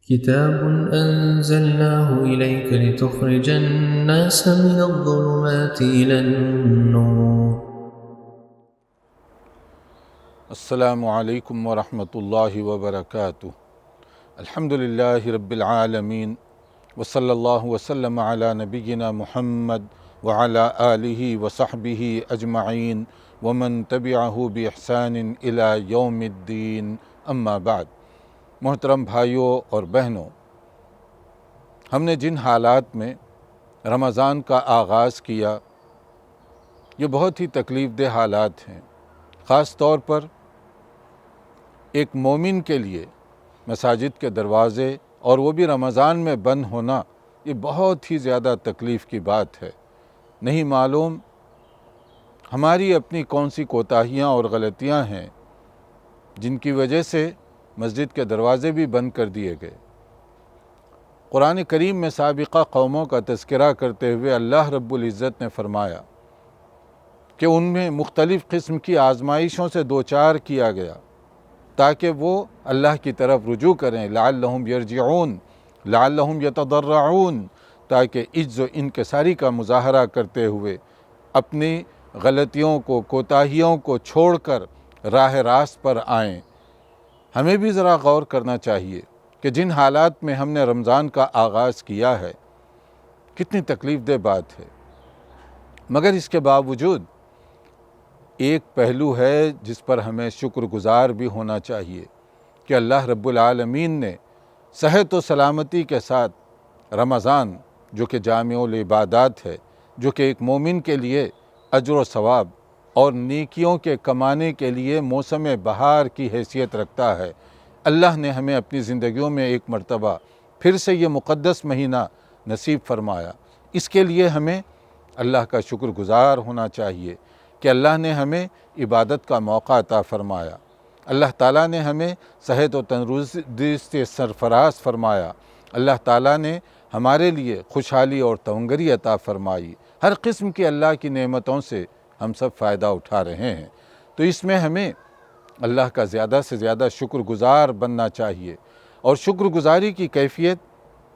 كتاب أنزلناه إليك لتخرج الناس من الظلمات إلى النور. السلام علیکم ورحمۃ اللہ وبرکاتہ۔ الحمد للہ رب العالمین وصلی اللہ وسلم علی نبینا محمد وعلی آلہ وصحبہ اجمعین ومن تبعہ بإحسان الی یوم الدین، اما بعد۔ محترم بھائیوں اور بہنوں، ہم نے جن حالات میں رمضان کا آغاز کیا یہ بہت ہی تکلیف دہ حالات ہیں۔ خاص طور پر ایک مومن کے لیے مساجد کے دروازے اور وہ بھی رمضان میں بند ہونا یہ بہت ہی زیادہ تکلیف کی بات ہے۔ نہیں معلوم ہماری اپنی کون سی کوتاہیاں اور غلطیاں ہیں جن کی وجہ سے مسجد کے دروازے بھی بند کر دیے گئے۔ قرآن کریم میں سابقہ قوموں کا تذکرہ کرتے ہوئے اللہ رب العزت نے فرمایا کہ ان میں مختلف قسم کی آزمائشوں سے دوچار کیا گیا تاکہ وہ اللہ کی طرف رجوع کریں، لعلہم یرجعون، لعلہم یتضرعون، تاکہ عجز و انکساری کا مظاہرہ کرتے ہوئے اپنی غلطیوں کو، کوتاہیوں کو چھوڑ کر راہ راست پر آئیں۔ ہمیں بھی ذرا غور کرنا چاہیے کہ جن حالات میں ہم نے رمضان کا آغاز کیا ہے کتنی تکلیف دہ بات ہے، مگر اس کے باوجود ایک پہلو ہے جس پر ہمیں شکر گزار بھی ہونا چاہیے کہ اللہ رب العالمین نے صحت و سلامتی کے ساتھ رمضان، جو کہ جامع العبادات ہے، جو کہ ایک مومن کے لیے اجر و ثواب اور نیکیوں کے کمانے کے لیے موسم بہار کی حیثیت رکھتا ہے، اللہ نے ہمیں اپنی زندگیوں میں ایک مرتبہ پھر سے یہ مقدس مہینہ نصیب فرمایا۔ اس کے لیے ہمیں اللہ کا شکر گزار ہونا چاہیے کہ اللہ نے ہمیں عبادت کا موقع عطا فرمایا، اللہ تعالیٰ نے ہمیں صحت و تندرستی سرفراز فرمایا، اللہ تعالیٰ نے ہمارے لیے خوشحالی اور تونگری عطا فرمائی۔ ہر قسم کی اللہ کی نعمتوں سے ہم سب فائدہ اٹھا رہے ہیں، تو اس میں ہمیں اللہ کا زیادہ سے زیادہ شکر گزار بننا چاہیے۔ اور شکر گزاری کی کیفیت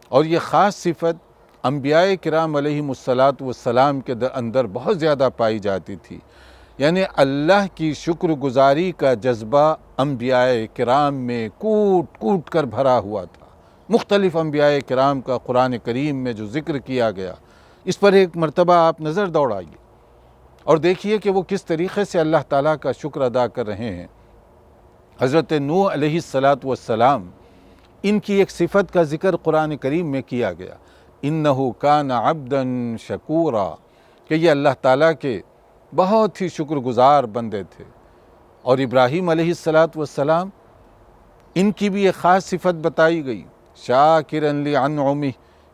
اور یہ خاص صفت انبیاء کرام علیہم السلام کے اندر بہت زیادہ پائی جاتی تھی، یعنی اللہ کی شکر گزاری کا جذبہ انبیاء کرام میں کوٹ کوٹ کر بھرا ہوا تھا۔ مختلف انبیاء کرام کا قرآن کریم میں جو ذکر کیا گیا، اس پر ایک مرتبہ آپ نظر دوڑائیے اور دیکھیے کہ وہ کس طریقے سے اللہ تعالیٰ کا شکر ادا کر رہے ہیں۔ حضرت نوح علیہ السلام، ان کی ایک صفت کا ذکر قرآن کریم میں کیا گیا، انہو کان عبدا شکورا، کہ یہ اللہ تعالیٰ کے بہت ہی شکر گزار بندے تھے۔ اور ابراہیم علیہ السلام، ان کی بھی ایک خاص صفت بتائی گئی، شاکرا لانعمہ،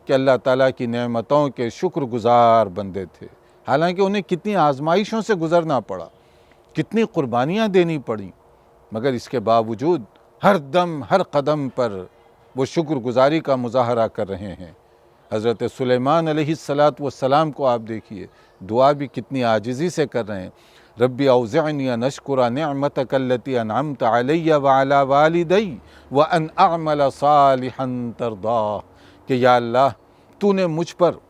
کہ اللہ تعالیٰ کی نعمتوں کے شکر گزار بندے تھے، حالانکہ انہیں کتنی آزمائشوں سے گزرنا پڑا، کتنی قربانیاں دینی پڑیں، مگر اس کے باوجود ہر دم ہر قدم پر وہ شکر گزاری کا مظاہرہ کر رہے ہیں۔ حضرت سلیمان علیہ السلام کو آپ دیکھیے، دعا بھی کتنی عاجزی سے کر رہے ہیں، ربی اوزعنی ان اشکر نعمتک التی انعمت علی وعلی والدی وان اعمل صالحا ترضاہ، کہ یا اللہ تو نے مجھ پر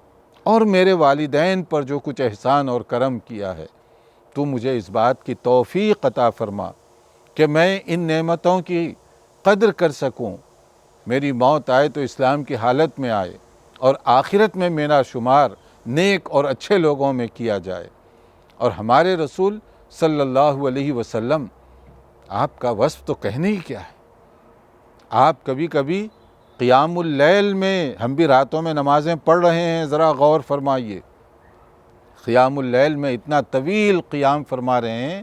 اور میرے والدین پر جو کچھ احسان اور کرم کیا ہے، تو مجھے اس بات کی توفیق عطا فرما کہ میں ان نعمتوں کی قدر کر سکوں، میری موت آئے تو اسلام کی حالت میں آئے اور آخرت میں میرا شمار نیک اور اچھے لوگوں میں کیا جائے۔ اور ہمارے رسول صلی اللہ علیہ وسلم، آپ کا وصف تو کہنے ہی کیا ہے۔ آپ کبھی کبھی قیام اللیل میں، ہم بھی راتوں میں نمازیں پڑھ رہے ہیں، ذرا غور فرمائیے، قیام اللیل میں اتنا طویل قیام فرما رہے ہیں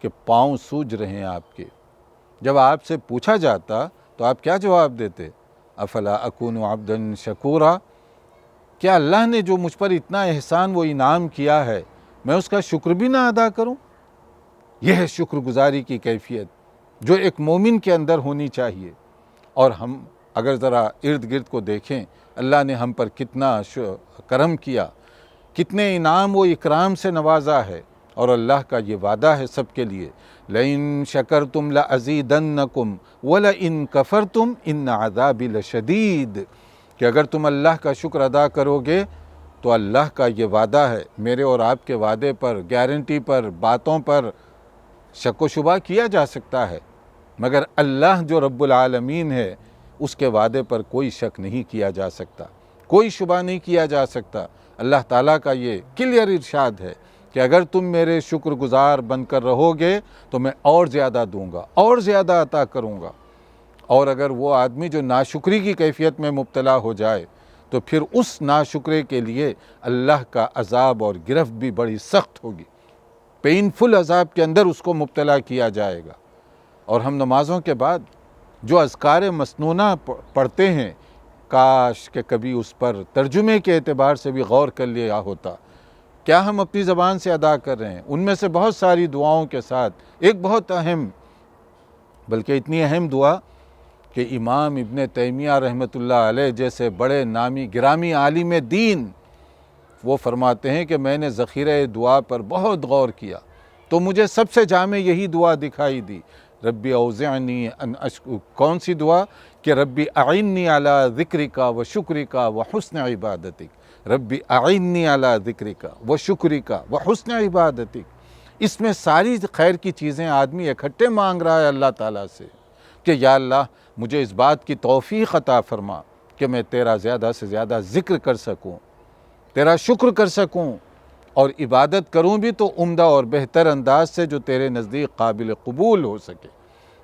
کہ پاؤں سوج رہے ہیں آپ کے۔ جب آپ سے پوچھا جاتا تو آپ کیا جواب دیتے؟ افلا اکون عبدا شکورا، کیا اللہ نے جو مجھ پر اتنا احسان و انعام کیا ہے میں اس کا شکر بھی نہ ادا کروں؟ یہ ہے شکر گزاری کی کیفیت جو ایک مومن کے اندر ہونی چاہیے۔ اور ہم اگر ذرا ارد گرد کو دیکھیں، اللہ نے ہم پر کتنا کرم کیا، کتنے انعام و اکرام سے نوازا ہے، اور اللہ کا یہ وعدہ ہے سب کے لیے، لَإِن شَكَرْتُمْ لَأَزِيدَنَّكُمْ وَلَإِن كَفَرْتُمْ إِنَّ عَذَابِي لَشَدِيدٌ، کہ اگر تم اللہ کا شکر ادا کرو گے تو اللہ کا یہ وعدہ ہے، میرے اور آپ کے وعدے پر، گارنٹی پر، باتوں پر شک و شبہ کیا جا سکتا ہے، مگر اللہ جو رب العالمین ہے اس کے وعدے پر کوئی شک نہیں کیا جا سکتا، کوئی شبہ نہیں کیا جا سکتا۔ اللہ تعالیٰ کا یہ کلیئر ارشاد ہے کہ اگر تم میرے شکر گزار بن کر رہو گے تو میں اور زیادہ دوں گا، اور زیادہ عطا کروں گا، اور اگر وہ آدمی جو ناشکری کی کیفیت میں مبتلا ہو جائے تو پھر اس ناشکرے کے لیے اللہ کا عذاب اور گرفت بھی بڑی سخت ہوگی، پینفل عذاب کے اندر اس کو مبتلا کیا جائے گا۔ اور ہم نمازوں کے بعد جو اذکار مسنونہ پڑھتے ہیں، کاش کہ کبھی اس پر ترجمے کے اعتبار سے بھی غور کر لیا ہوتا، کیا ہم اپنی زبان سے ادا کر رہے ہیں؟ ان میں سے بہت ساری دعاؤں کے ساتھ ایک بہت اہم، بلکہ اتنی اہم دعا کہ امام ابن تیمیہ رحمۃ اللہ علیہ جیسے بڑے نامی گرامی عالم دین وہ فرماتے ہیں کہ میں نے ذخیرہ دعا پر بہت غور کیا تو مجھے سب سے جامع یہی دعا دکھائی دی، ربی اوزعنی ان اشکر، کون سی دعا کہ ربی اعنی علی ذکرک و شکرک و حسن عبادتک، ربی اعنی علی ذکرک و شکرک و حسن عبادتک۔ اس میں ساری خیر کی چیزیں آدمی اکٹھے مانگ رہا ہے اللہ تعالیٰ سے کہ یا اللہ مجھے اس بات کی توفیق عطا فرما کہ میں تیرا زیادہ سے زیادہ ذکر کر سکوں، تیرا شکر کر سکوں، اور عبادت کروں بھی تو عمدہ اور بہتر انداز سے جو تیرے نزدیک قابل قبول ہو سکے۔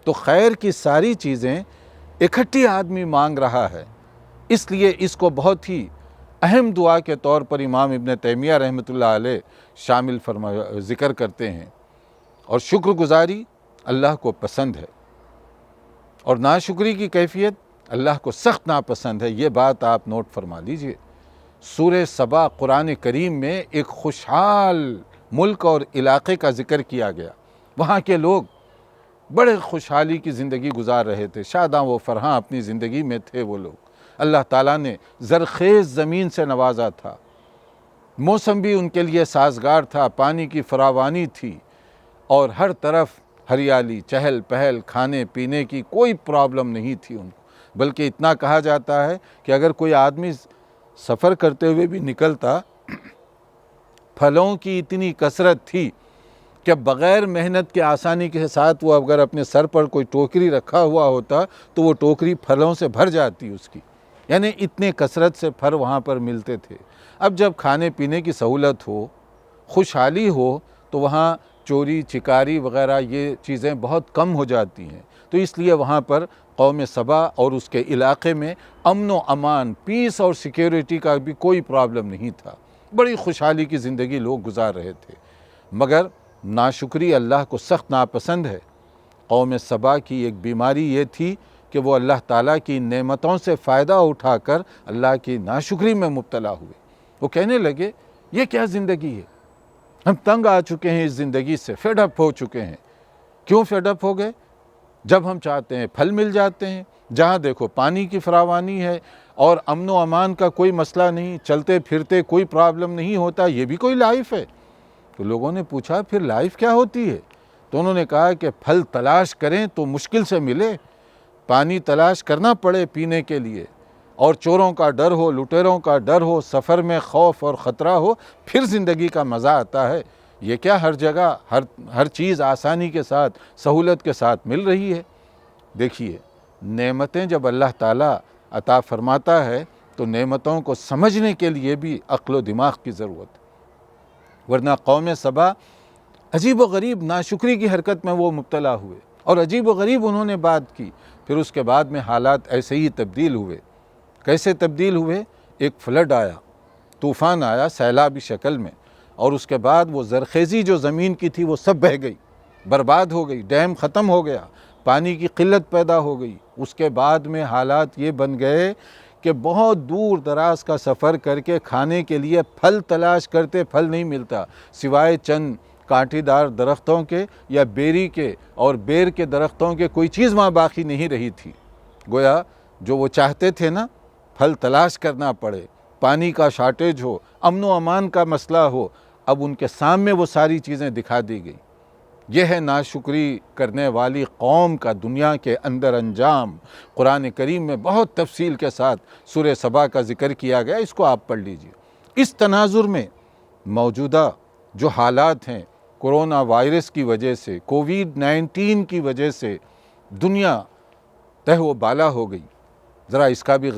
تو خیر کی ساری چیزیں اکٹھی آدمی مانگ رہا ہے، اس لیے اس کو بہت ہی اہم دعا کے طور پر امام ابن تیمیہ رحمۃ اللہ علیہ ذکر کرتے ہیں۔ اور شکر گزاری اللہ کو پسند ہے، اور ناشکری کی کیفیت اللہ کو سخت ناپسند ہے، یہ بات آپ نوٹ فرما لیجئے۔ سورہ سبا قرآن کریم میں ایک خوشحال ملک اور علاقے کا ذکر کیا گیا، وہاں کے لوگ بڑے خوشحالی کی زندگی گزار رہے تھے، شاداں و فرحاں اپنی زندگی میں تھے وہ لوگ، اللہ تعالیٰ نے زرخیز زمین سے نوازا تھا، موسم بھی ان کے لیے سازگار تھا، پانی کی فراوانی تھی، اور ہر طرف ہریالی، چہل پہل، کھانے پینے کی کوئی پرابلم نہیں تھی ان کو، بلکہ اتنا کہا جاتا ہے کہ اگر کوئی آدمی سفر کرتے ہوئے بھی نکلتا، پھلوں کی اتنی کثرت تھی کہ بغیر محنت کے آسانی کے ساتھ وہ اگر اپنے سر پر کوئی ٹوکری رکھا ہوا ہوتا تو وہ ٹوکری پھلوں سے بھر جاتی اس کی، یعنی اتنے کثرت سے پھل وہاں پر ملتے تھے۔ اب جب کھانے پینے کی سہولت ہو، خوشحالی ہو، تو وہاں چوری چکاری وغیرہ یہ چیزیں بہت کم ہو جاتی ہیں، تو اس لیے وہاں پر قوم سبا اور اس کے علاقے میں امن و امان، پیس اور سیکیورٹی کا بھی کوئی پرابلم نہیں تھا، بڑی خوشحالی کی زندگی لوگ گزار رہے تھے۔ مگر ناشکری اللہ کو سخت ناپسند ہے۔ قوم سبا کی ایک بیماری یہ تھی کہ وہ اللہ تعالیٰ کی نعمتوں سے فائدہ اٹھا کر اللہ کی ناشکری میں مبتلا ہوئے۔ وہ کہنے لگے یہ کیا زندگی ہے، ہم تنگ آ چکے ہیں اس زندگی سے، فیڈ اپ ہو چکے ہیں۔ کیوں فیڈ اپ ہو گئے؟ جب ہم چاہتے ہیں پھل مل جاتے ہیں، جہاں دیکھو پانی کی فراوانی ہے اور امن و امان کا کوئی مسئلہ نہیں، چلتے پھرتے کوئی پرابلم نہیں ہوتا، یہ بھی کوئی لائف ہے؟ تو لوگوں نے پوچھا پھر لائف کیا ہوتی ہے؟ تو انہوں نے کہا کہ پھل تلاش کریں تو مشکل سے ملے، پانی تلاش کرنا پڑے پینے کے لیے، اور چوروں کا ڈر ہو، لٹیروں کا ڈر ہو، سفر میں خوف اور خطرہ ہو، پھر زندگی کا مزہ آتا ہے۔ یہ کیا ہر جگہ ہر چیز آسانی کے ساتھ، سہولت کے ساتھ مل رہی ہے؟ دیکھیے، نعمتیں جب اللہ تعالیٰ عطا فرماتا ہے تو نعمتوں کو سمجھنے کے لیے بھی عقل و دماغ کی ضرورت ہے، ورنہ قوم سبا عجیب و غریب ناشکری کی حرکت میں وہ مبتلا ہوئے، اور عجیب و غریب انہوں نے بات کی۔ پھر اس کے بعد میں حالات ایسے ہی تبدیل ہوئے۔ کیسے تبدیل ہوئے؟ ایک فلڈ آیا، طوفان آیا سیلابی شکل میں، اور اس کے بعد وہ زرخیزی جو زمین کی تھی وہ سب بہہ گئی، برباد ہو گئی، ڈیم ختم ہو گیا، پانی کی قلت پیدا ہو گئی۔ اس کے بعد میں حالات یہ بن گئے کہ بہت دور دراز کا سفر کر کے کھانے کے لیے پھل تلاش کرتے، پھل نہیں ملتا، سوائے چند کانٹی دار درختوں کے یا بیری کے اور بیر کے درختوں کے کوئی چیز وہاں باقی نہیں رہی تھی۔ گویا جو وہ چاہتے تھے نا، پھل تلاش کرنا پڑے، پانی کا شارٹیج ہو، امن و امان کا مسئلہ ہو، اب ان کے سامنے وہ ساری چیزیں دکھا دی گئی۔ یہ ہے ناشکری کرنے والی قوم کا دنیا کے اندر انجام۔ قرآن کریم میں بہت تفصیل کے ساتھ سورہ سبا کا ذکر کیا گیا، اس کو آپ پڑھ لیجئے۔ اس تناظر میں موجودہ جو حالات ہیں کورونا وائرس کی وجہ سے، کووڈ-19 کی وجہ سے دنیا تہ و بالا ہو گئی، ذرا اس کا بھی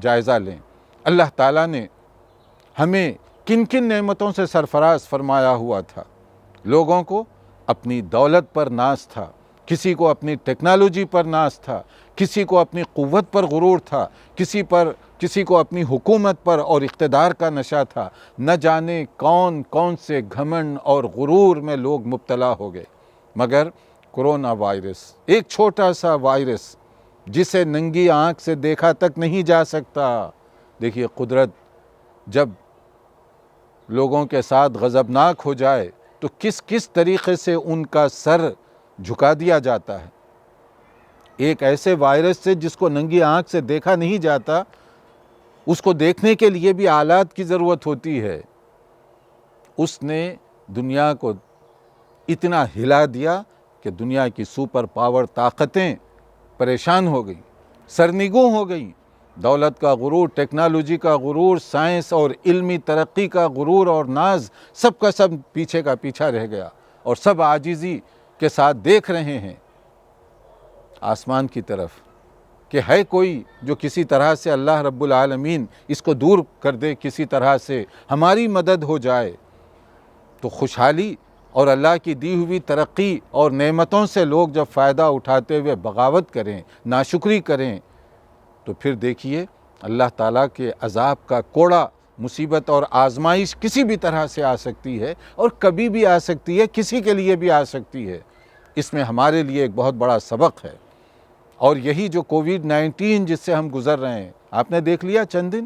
جائزہ لیں۔ اللہ تعالیٰ نے ہمیں کن کن نعمتوں سے سرفراز فرمایا ہوا تھا۔ لوگوں کو اپنی دولت پر ناز تھا، کسی کو اپنی ٹیکنالوجی پر ناز تھا، کسی کو اپنی قوت پر غرور تھا، کسی کو اپنی حکومت پر اور اقتدار کا نشہ تھا۔ نہ جانے کون کون سے گھمنڈ اور غرور میں لوگ مبتلا ہو گئے، مگر کورونا وائرس ایک چھوٹا سا وائرس جسے ننگی آنکھ سے دیکھا تک نہیں جا سکتا۔ دیکھیے قدرت جب لوگوں کے ساتھ غضبناک ہو جائے تو کس طریقے سے ان کا سر جھکا دیا جاتا ہے۔ ایک ایسے وائرس سے جس کو ننگی آنکھ سے دیکھا نہیں جاتا، اس کو دیکھنے کے لیے بھی آلات کی ضرورت ہوتی ہے۔ اس نے دنیا کو اتنا ہلا دیا کہ دنیا کی سپر پاور طاقتیں پریشان ہو گئیں، سرنگوں ہو گئیں۔ دولت کا غرور، ٹیکنالوجی کا غرور، سائنس اور علمی ترقی کا غرور اور ناز، سب کا سب پیچھے کا پیچھا رہ گیا، اور سب عاجزی کے ساتھ دیکھ رہے ہیں آسمان کی طرف کہ ہے کوئی جو کسی طرح سے اللہ رب العالمین اس کو دور کر دے، کسی طرح سے ہماری مدد ہو جائے۔ تو خوشحالی اور اللہ کی دی ہوئی ترقی اور نعمتوں سے لوگ جب فائدہ اٹھاتے ہوئے بغاوت کریں، ناشکری کریں، تو پھر دیکھیے اللہ تعالیٰ کے عذاب کا کوڑا، مصیبت اور آزمائش کسی بھی طرح سے آ سکتی ہے، اور کبھی بھی آ سکتی ہے، کسی کے لیے بھی آ سکتی ہے۔ اس میں ہمارے لیے ایک بہت بڑا سبق ہے، اور یہی جو کووڈ-19 جس سے ہم گزر رہے ہیں، آپ نے دیکھ لیا چند دن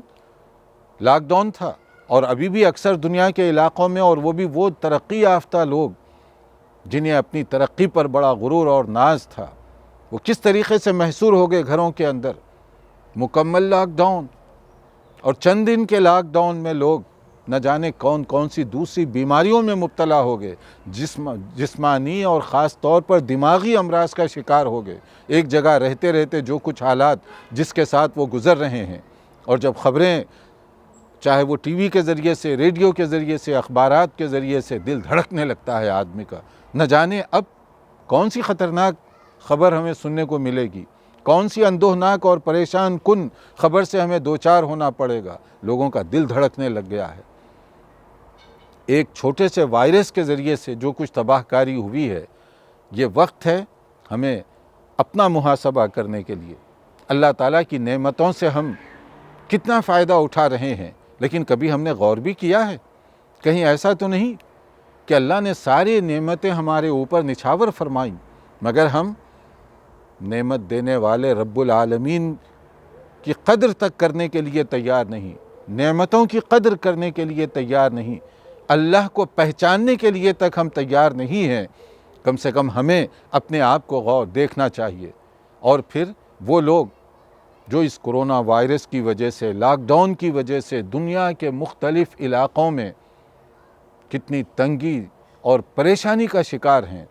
لاک ڈاؤن تھا، اور ابھی بھی اکثر دنیا کے علاقوں میں، اور وہ بھی وہ ترقی یافتہ لوگ جنہیں اپنی ترقی پر بڑا غرور اور ناز تھا، وہ کس طریقے سے محصور ہو گئے گھروں کے اندر، مکمل لاک ڈاؤن۔ اور چند دن کے لاک ڈاؤن میں لوگ نہ جانے کون کون سی دوسری بیماریوں میں مبتلا ہو گئے، جسمانی اور خاص طور پر دماغی امراض کا شکار ہو گئے۔ ایک جگہ رہتے رہتے جو کچھ حالات جس کے ساتھ وہ گزر رہے ہیں، اور جب خبریں چاہے وہ ٹی وی کے ذریعے سے، ریڈیو کے ذریعے سے، اخبارات کے ذریعے سے، دل دھڑکنے لگتا ہے آدمی کا۔ نہ جانے اب کون سی خطرناک خبر ہمیں سننے کو ملے گی، کون سی اندوہناک اور پریشان کن خبر سے ہمیں دوچار ہونا پڑے گا۔ لوگوں کا دل دھڑکنے لگ گیا ہے۔ ایک چھوٹے سے وائرس کے ذریعے سے جو کچھ تباہ کاری ہوئی ہے، یہ وقت ہے ہمیں اپنا محاسبہ کرنے کے لیے۔ اللہ تعالیٰ کی نعمتوں سے ہم کتنا فائدہ اٹھا رہے ہیں، لیکن کبھی ہم نے غور بھی کیا ہے؟ کہیں ایسا تو نہیں کہ اللہ نے ساری نعمتیں ہمارے اوپر نچھاور فرمائیں، مگر ہم نعمت دینے والے رب العالمین کی قدر تک کرنے کے لیے تیار نہیں، نعمتوں کی قدر کرنے کے لیے تیار نہیں، اللہ کو پہچاننے کے لیے تک ہم تیار نہیں ہیں۔ کم سے کم ہمیں اپنے آپ کو غور دیکھنا چاہیے۔ اور پھر وہ لوگ جو اس کورونا وائرس کی وجہ سے، لاک ڈاؤن کی وجہ سے دنیا کے مختلف علاقوں میں کتنی تنگی اور پریشانی کا شکار ہیں،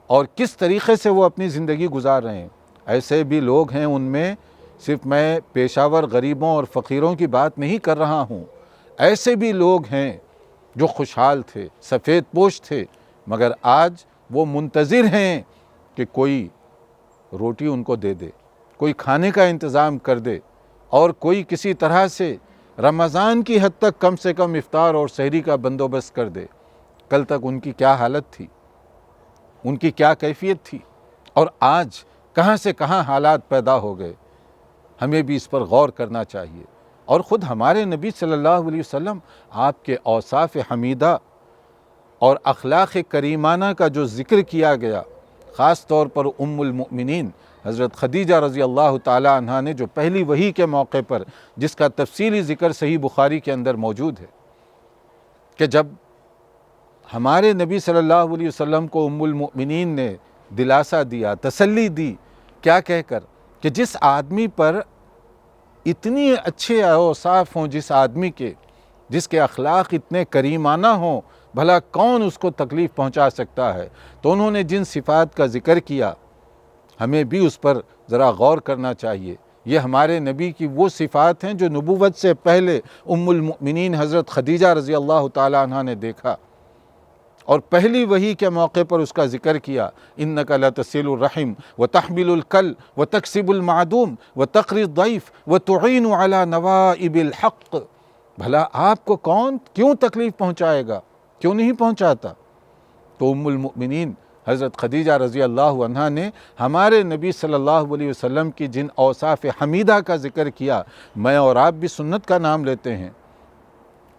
اور کس طریقے سے وہ اپنی زندگی گزار رہے ہیں، ایسے بھی لوگ ہیں ان میں۔ صرف میں پیشہ ور غریبوں اور فقیروں کی بات نہیں کر رہا ہوں، ایسے بھی لوگ ہیں جو خوشحال تھے، سفید پوش تھے، مگر آج وہ منتظر ہیں کہ کوئی روٹی ان کو دے دے، کوئی کھانے کا انتظام کر دے، اور کوئی کسی طرح سے رمضان کی حد تک کم سے کم افطار اور سحری کا بندوبست کر دے۔ کل تک ان کی کیا حالت تھی، ان کی کیا کیفیت تھی، اور آج کہاں سے کہاں حالات پیدا ہو گئے۔ ہمیں بھی اس پر غور کرنا چاہیے۔ اور خود ہمارے نبی صلی اللہ علیہ وسلم، آپ کے اوصاف حمیدہ اور اخلاق کریمانہ کا جو ذکر کیا گیا، خاص طور پر ام المؤمنین حضرت خدیجہ رضی اللہ تعالی عنہا نے جو پہلی وحی کے موقع پر، جس کا تفصیلی ذکر صحیح بخاری کے اندر موجود ہے، کہ جب ہمارے نبی صلی اللہ علیہ وسلم کو ام المؤمنین نے دلاسا دیا، تسلی دی، کیا کہہ کر کہ جس آدمی پر اتنی اچھے اوصاف ہوں، جس آدمی کے جس کے اخلاق اتنے کریمانہ ہوں، بھلا کون اس کو تکلیف پہنچا سکتا ہے؟ تو انہوں نے جن صفات کا ذکر کیا ہمیں بھی اس پر ذرا غور کرنا چاہیے۔ یہ ہمارے نبی کی وہ صفات ہیں جو نبوت سے پہلے ام المؤمنین حضرت خدیجہ رضی اللہ تعالیٰ عنہ نے دیکھا، اور پہلی وحی کے موقع پر اس کا ذکر کیا، اِنَّكَ لَتَصِلُ الرَّحِمَ وَتَحْمِلُ الْكَلَّ وَتَكْسِبُ الْمَعْدُومَ وَتَقْرِي الضَّيْفَ وَتُعِينُ عَلَى نَوَائِبِ الْحَقِّ۔ بھلا آپ کو کون کیوں تکلیف پہنچائے گا؟ کیوں نہیں پہنچاتا؟ تو ام المؤمنین حضرت خدیجہ رضی اللہ عنہا نے ہمارے نبی صلی اللہ علیہ وسلم کی جن اوصاف حمیدہ کا ذکر کیا، میں اور آپ بھی سنت کا نام لیتے ہیں،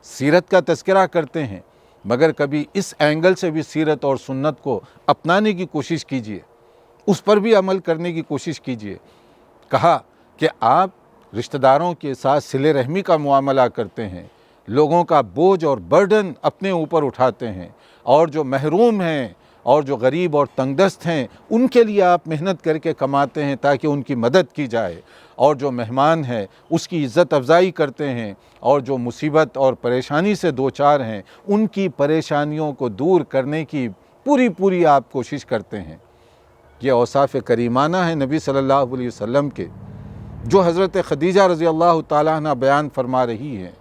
سیرت کا تذکرہ کرتے ہیں، مگر کبھی اس اینگل سے بھی سیرت اور سنت کو اپنانے کی کوشش کیجئے، اس پر بھی عمل کرنے کی کوشش کیجئے۔ کہا کہ آپ رشتہ داروں کے ساتھ صلہ رحمی کا معاملہ کرتے ہیں، لوگوں کا بوجھ اور برڈن اپنے اوپر اٹھاتے ہیں، اور جو محروم ہیں اور جو غریب اور تنگ دست ہیں ان کے لیے آپ محنت کر کے کماتے ہیں تاکہ ان کی مدد کی جائے، اور جو مہمان ہے اس کی عزت افزائی کرتے ہیں، اور جو مصیبت اور پریشانی سے دوچار ہیں ان کی پریشانیوں کو دور کرنے کی پوری آپ کوشش کرتے ہیں۔ یہ اوصاف کریمانہ ہیں نبی صلی اللہ علیہ وسلم کے، جو حضرت خدیجہ رضی اللہ تعالیٰ عنہ بیان فرما رہی ہیں۔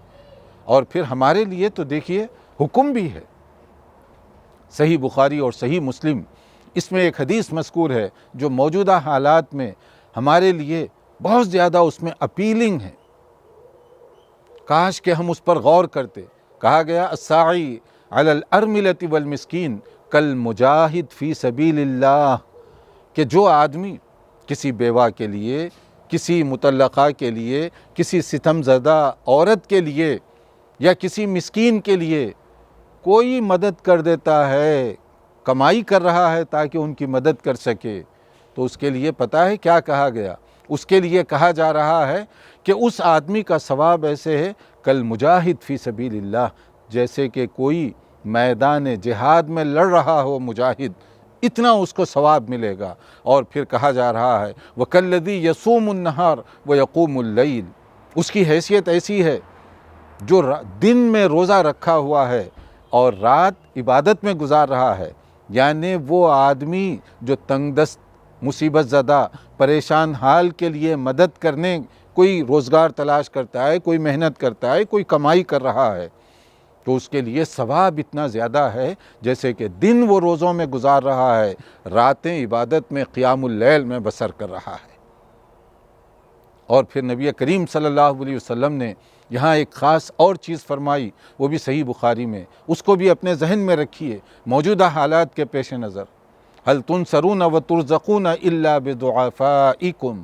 اور پھر ہمارے لیے تو دیکھیے حکم بھی ہے، صحیح بخاری اور صحیح مسلم، اس میں ایک حدیث مذکور ہے جو موجودہ حالات میں ہمارے لیے بہت زیادہ اس میں اپیلنگ ہے، کاش کہ ہم اس پر غور کرتے۔ کہا گیا الساعی علی الارملۃ والمسکین کالمجاہد فی سبیل اللہ، کہ جو آدمی کسی بیوہ کے لیے، کسی مطلقہ کے لیے، کسی ستم زدہ عورت کے لیے یا کسی مسکین کے لیے کوئی مدد کر دیتا ہے، کمائی کر رہا ہے تاکہ ان کی مدد کر سکے، تو اس کے لیے پتہ ہے کیا کہا گیا؟ اس کے لیے کہا جا رہا ہے کہ اس آدمی کا ثواب ایسے ہے کالمجاہد فی سبیل اللہ، جیسے کہ کوئی میدان جہاد میں لڑ رہا ہو مجاہد، اتنا اس کو ثواب ملے گا۔ اور پھر کہا جا رہا ہے وَكَالَّذِي يَصُومُ النَّهَارَ وَيَقُومُ اللَّيْلَ، اس کی حیثیت ایسی ہے جو دن میں روزہ رکھا ہوا ہے اور رات عبادت میں گزار رہا ہے، یعنی وہ آدمی جو تنگ دست، مصیبت زدہ، پریشان حال کے لیے مدد کرنے کوئی روزگار تلاش کرتا ہے، کوئی محنت کرتا ہے، کوئی کمائی کر رہا ہے، تو اس کے لیے ثواب اتنا زیادہ ہے جیسے کہ دن وہ روزوں میں گزار رہا ہے، راتیں عبادت میں قیام اللیل میں بسر کر رہا ہے۔ اور پھر نبی کریم صلی اللہ علیہ وسلم نے یہاں ایک خاص اور چیز فرمائی، وہ بھی صحیح بخاری میں، اس کو بھی اپنے ذہن میں رکھیے موجودہ حالات کے پیش نظر۔ هل تنصرون وترزقون الا بدعفائکم،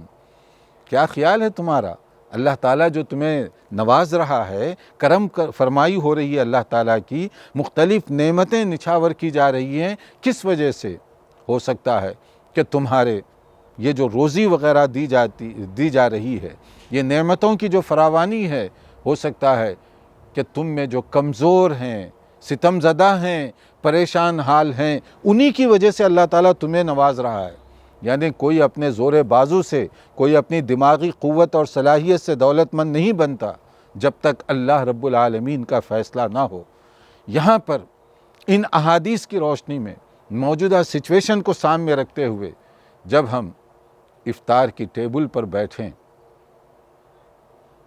کیا خیال ہے تمہارا؟ اللہ تعالیٰ جو تمہیں نواز رہا ہے، کرم فرمائی ہو رہی ہے اللہ تعالیٰ کی، مختلف نعمتیں نچھاور کی جا رہی ہیں، کس وجہ سے؟ ہو سکتا ہے کہ تمہارے یہ جو روزی وغیرہ دی جا رہی ہے، یہ نعمتوں کی جو فراوانی ہے، ہو سکتا ہے کہ تم میں جو کمزور ہیں، ستم زدہ ہیں، پریشان حال ہیں، انہی کی وجہ سے اللہ تعالیٰ تمہیں نواز رہا ہے۔ یعنی کوئی اپنے زور بازو سے، کوئی اپنی دماغی قوت اور صلاحیت سے دولت مند نہیں بنتا جب تک اللہ رب العالمین کا فیصلہ نہ ہو۔ یہاں پر ان احادیث کی روشنی میں موجودہ سچویشن کو سامنے رکھتے ہوئے جب ہم افطار کی ٹیبل پر بیٹھیں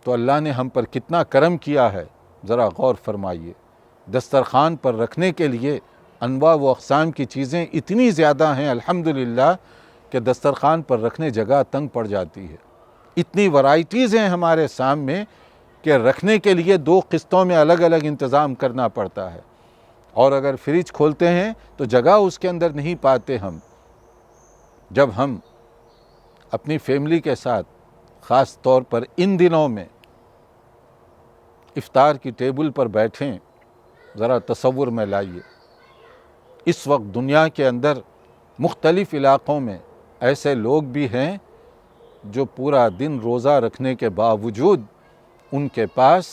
تو اللہ نے ہم پر کتنا کرم کیا ہے، ذرا غور فرمائیے۔ دسترخوان پر رکھنے کے لیے انواع و اقسام کی چیزیں اتنی زیادہ ہیں الحمدللہ کہ دسترخوان پر رکھنے جگہ تنگ پڑ جاتی ہے۔ اتنی ورائٹیز ہیں ہمارے سامنے کہ رکھنے کے لیے 2 قسطوں میں الگ الگ انتظام کرنا پڑتا ہے، اور اگر فریج کھولتے ہیں تو جگہ اس کے اندر نہیں پاتے ہم۔ جب ہم اپنی فیملی کے ساتھ خاص طور پر ان دنوں میں افطار کی ٹیبل پر بیٹھیں، ذرا تصور میں لائیے، اس وقت دنیا کے اندر مختلف علاقوں میں ایسے لوگ بھی ہیں جو پورا دن روزہ رکھنے کے باوجود ان کے پاس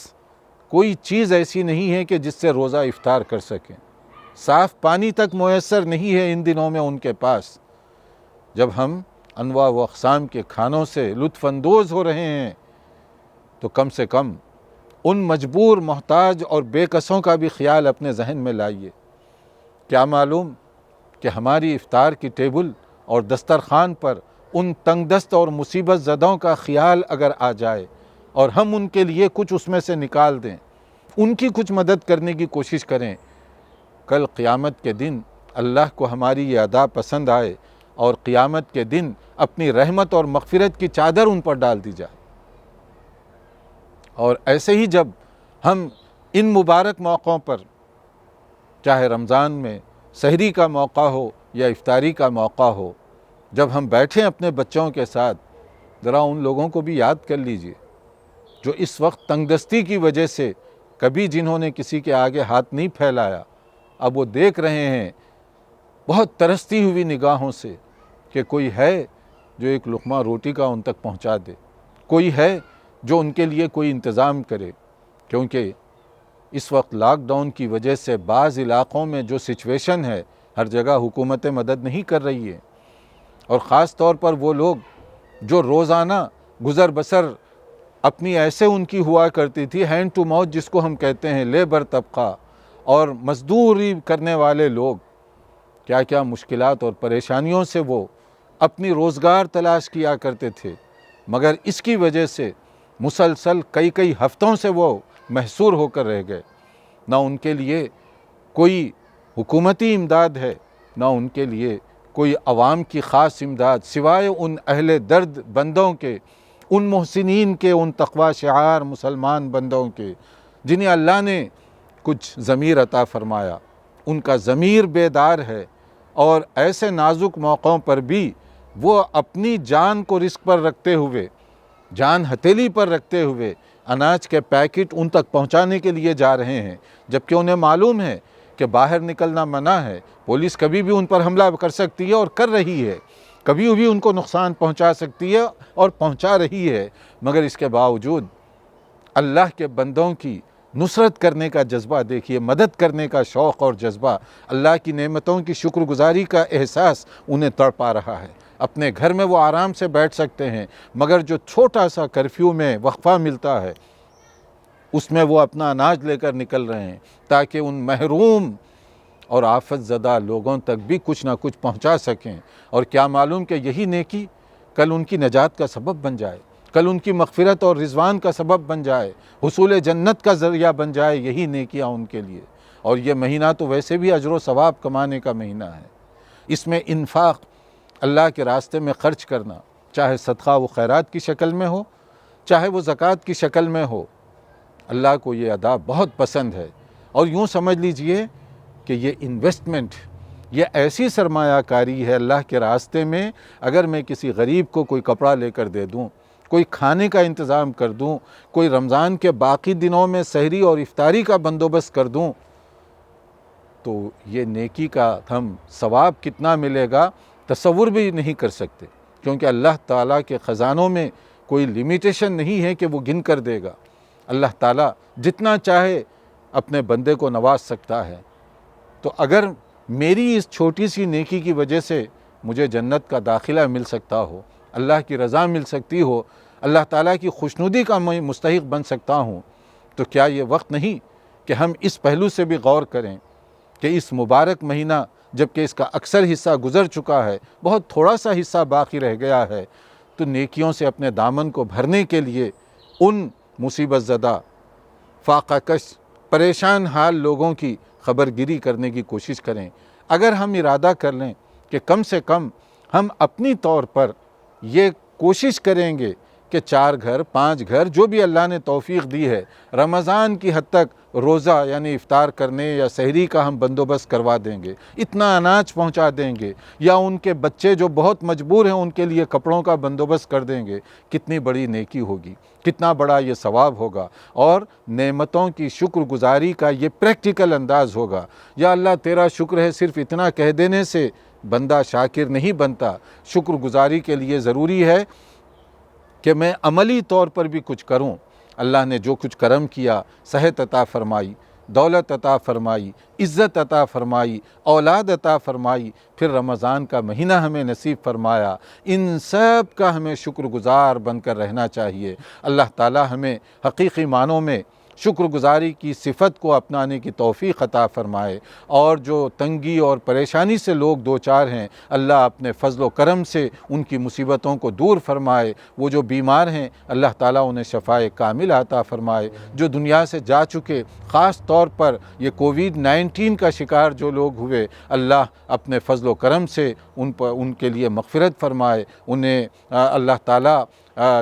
کوئی چیز ایسی نہیں ہے کہ جس سے روزہ افطار کر سکیں، صاف پانی تک میسر نہیں ہے ان دنوں میں ان کے پاس۔ جب ہم انواع و اقسام کے کھانوں سے لطف اندوز ہو رہے ہیں تو کم سے کم ان مجبور، محتاج اور بے کسوں کا بھی خیال اپنے ذہن میں لائیے۔ کیا معلوم کہ ہماری افطار کی ٹیبل اور دسترخوان پر ان تنگ دست اور مصیبت زدوں کا خیال اگر آ جائے اور ہم ان کے لیے کچھ اس میں سے نکال دیں، ان کی کچھ مدد کرنے کی کوشش کریں، کل قیامت کے دن اللہ کو ہماری یہ ادا پسند آئے اور قیامت کے دن اپنی رحمت اور مغفرت کی چادر ان پر ڈال دی جائے۔ اور ایسے ہی جب ہم ان مبارک موقعوں پر، چاہے رمضان میں سحری کا موقع ہو یا افطاری کا موقع ہو، جب ہم بیٹھیں اپنے بچوں کے ساتھ، ذرا ان لوگوں کو بھی یاد کر لیجئے جو اس وقت تنگ دستی کی وجہ سے کبھی جنہوں نے کسی کے آگے ہاتھ نہیں پھیلایا، اب وہ دیکھ رہے ہیں بہت ترستی ہوئی نگاہوں سے کہ کوئی ہے جو ایک لقمہ روٹی کا ان تک پہنچا دے، کوئی ہے جو ان کے لیے کوئی انتظام کرے۔ کیونکہ اس وقت لاک ڈاؤن کی وجہ سے بعض علاقوں میں جو سچویشن ہے، ہر جگہ حکومت مدد نہیں کر رہی ہے، اور خاص طور پر وہ لوگ جو روزانہ گزر بسر اپنی ایسے ان کی ہوا کرتی تھی، ہینڈ ٹو ماؤتھ جس کو ہم کہتے ہیں، لیبر طبقہ اور مزدوری کرنے والے لوگ، کیا کیا مشکلات اور پریشانیوں سے وہ اپنی روزگار تلاش کیا کرتے تھے، مگر اس کی وجہ سے مسلسل کئی ہفتوں سے وہ محصور ہو کر رہ گئے۔ نہ ان کے لیے کوئی حکومتی امداد ہے، نہ ان کے لیے کوئی عوام کی خاص امداد، سوائے ان اہل درد بندوں کے، ان محسنین کے، ان تقوی شعار مسلمان بندوں کے جنہیں اللہ نے کچھ ضمیر عطا فرمایا، ان کا ضمیر بیدار ہے، اور ایسے نازک موقعوں پر بھی وہ اپنی جان کو رسک پر رکھتے ہوئے، جان ہتھیلی پر رکھتے ہوئے اناج کے پیکٹ ان تک پہنچانے کے لیے جا رہے ہیں، جبکہ انہیں معلوم ہے کہ باہر نکلنا منع ہے، پولیس کبھی بھی ان پر حملہ کر سکتی ہے اور کر رہی ہے، کبھی بھی ان کو نقصان پہنچا سکتی ہے اور پہنچا رہی ہے، مگر اس کے باوجود اللہ کے بندوں کی نصرت کرنے کا جذبہ دیکھیے، مدد کرنے کا شوق اور جذبہ، اللہ کی نعمتوں کی شکر گزاری کا احساس انہیں تڑپا رہا ہے۔ اپنے گھر میں وہ آرام سے بیٹھ سکتے ہیں، مگر جو چھوٹا سا کرفیو میں وقفہ ملتا ہے اس میں وہ اپنا اناج لے کر نکل رہے ہیں تاکہ ان محروم اور آفت زدہ لوگوں تک بھی کچھ نہ کچھ پہنچا سکیں، اور کیا معلوم کہ یہی نیکی کل ان کی نجات کا سبب بن جائے، کل ان کی مغفرت اور رضوان کا سبب بن جائے، حصول جنت کا ذریعہ بن جائے، یہی نیکیاں ان کے لیے۔ اور یہ مہینہ تو ویسے بھی اجر و ثواب کمانے کا مہینہ ہے، اس میں انفاق، اللہ کے راستے میں خرچ کرنا، چاہے صدقہ و خیرات کی شکل میں ہو، چاہے وہ زکوٰۃ کی شکل میں ہو، اللہ کو یہ ادا بہت پسند ہے۔ اور یوں سمجھ لیجئے کہ یہ انویسٹمنٹ، یہ ایسی سرمایہ کاری ہے اللہ کے راستے میں، اگر میں کسی غریب کو کوئی کپڑا لے کر دے دوں، کوئی کھانے کا انتظام کر دوں، کوئی رمضان کے باقی دنوں میں سحری اور افطاری کا بندوبست کر دوں، تو یہ نیکی کا ہم ثواب کتنا ملے گا تصور بھی نہیں کر سکتے، کیونکہ اللہ تعالیٰ کے خزانوں میں کوئی لیمیٹیشن نہیں ہے کہ وہ گن کر دے گا۔ اللہ تعالیٰ جتنا چاہے اپنے بندے کو نواز سکتا ہے۔ تو اگر میری اس چھوٹی سی نیکی کی وجہ سے مجھے جنت کا داخلہ مل سکتا ہو، اللہ کی رضا مل سکتی ہو، اللہ تعالیٰ کی خوشنودی کا میں مستحق بن سکتا ہوں، تو کیا یہ وقت نہیں کہ ہم اس پہلو سے بھی غور کریں کہ اس مبارک مہینہ جبکہ اس کا اکثر حصہ گزر چکا ہے، بہت تھوڑا سا حصہ باقی رہ گیا ہے، تو نیکیوں سے اپنے دامن کو بھرنے کے لیے ان مصیبت زدہ، فاقہ کش، پریشان حال لوگوں کی خبر گیری کرنے کی کوشش کریں۔ اگر ہم ارادہ کر لیں کہ کم سے کم ہم اپنی طور پر یہ کوشش کریں گے کہ 4 گھر 5 گھر جو بھی اللہ نے توفیق دی ہے، رمضان کی حد تک روزہ یعنی افطار کرنے یا سحری کا ہم بندوبست کروا دیں گے، اتنا اناج پہنچا دیں گے، یا ان کے بچے جو بہت مجبور ہیں ان کے لیے کپڑوں کا بندوبست کر دیں گے، کتنی بڑی نیکی ہوگی، کتنا بڑا یہ ثواب ہوگا، اور نعمتوں کی شکر گزاری کا یہ پریکٹیکل انداز ہوگا۔ یا اللہ تیرا شکر ہے، صرف اتنا کہہ دینے سے بندہ شاکر نہیں بنتا، شکر گزاری کے لیے ضروری ہے کہ میں عملی طور پر بھی کچھ کروں۔ اللہ نے جو کچھ کرم کیا، صحت عطا فرمائی، دولت عطا فرمائی، عزت عطا فرمائی، اولاد عطا فرمائی، پھر رمضان کا مہینہ ہمیں نصیب فرمایا، ان سب کا ہمیں شکر گزار بن کر رہنا چاہیے۔ اللہ تعالی ہمیں حقیقی معنوں میں شکر گزاری کی صفت کو اپنانے کی توفیق عطا فرمائے، اور جو تنگی اور پریشانی سے لوگ دوچار ہیں اللہ اپنے فضل و کرم سے ان کی مصیبتوں کو دور فرمائے، وہ جو بیمار ہیں اللہ تعالیٰ انہیں شفائے کامل عطا فرمائے، جو دنیا سے جا چکے خاص طور پر یہ کووڈ-19 کا شکار جو لوگ ہوئے اللہ اپنے فضل و کرم سے ان کے لیے مغفرت فرمائے، انہیں اللہ تعالیٰ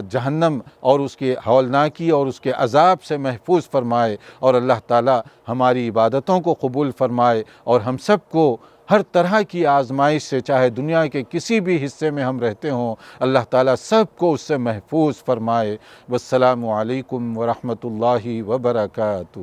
جہنم اور اس کے ہولناکی اور اس کے عذاب سے محفوظ فرمائے، اور اللہ تعالیٰ ہماری عبادتوں کو قبول فرمائے، اور ہم سب کو ہر طرح کی آزمائش سے، چاہے دنیا کے کسی بھی حصے میں ہم رہتے ہوں، اللہ تعالیٰ سب کو اس سے محفوظ فرمائے۔ والسلام علیکم ورحمۃ اللہ وبرکاتہ۔